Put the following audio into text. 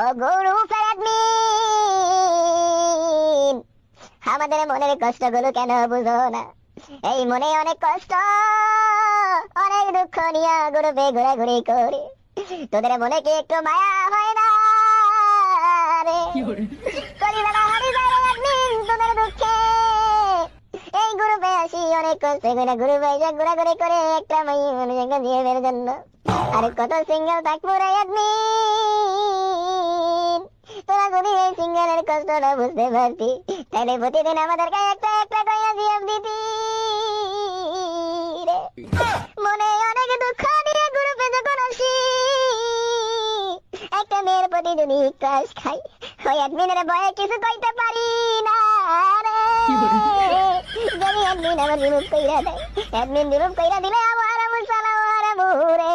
ও গরু ফেরাদমিন, আমাদের মনের কষ্টগুলো কেন বুঝো না? এই মনে অনেক কষ্ট, অনেক দুঃখ নিয়ে গ্রুপে ঘোরাঘুরি করে, তোদের মনে কি একটু মায়া হয় না রে? কলিজাটা হারি যায় রে অ্যাডমিন তোদের দুঃখে। এই গ্রুপে আসি অনেক কষ্ট করে, গ্রুপে এসে ঘোরাঘুরি করে একটা মাইয়া মানুষকে দিয়ে বের জন্য। আর কত সিঙ্গেল থাকবো রে অ্যাডমিন? তোরা যদি এই সিঙ্গেলের কষ্টটা বুঝতে পারতি, তাহলে প্রতিদিন আমাদেরকে একটা একটা করে জিএফ দিতি রে। মনে অনেক দুঃখ নিয়ে গ্রুপে যখন আসি, একটা মেয়ের প্রতি যদি ক্রাশ খাই, ওই অ্যাডমিনের ভয়ে কিছু কইতে পারি না রে। যদি অ্যাডমিন আমার রিমুভ কইরা দেয়, অ্যাডমিন রিমুভ কইরা দিলে আমার আমু সালাম আর আমু রে।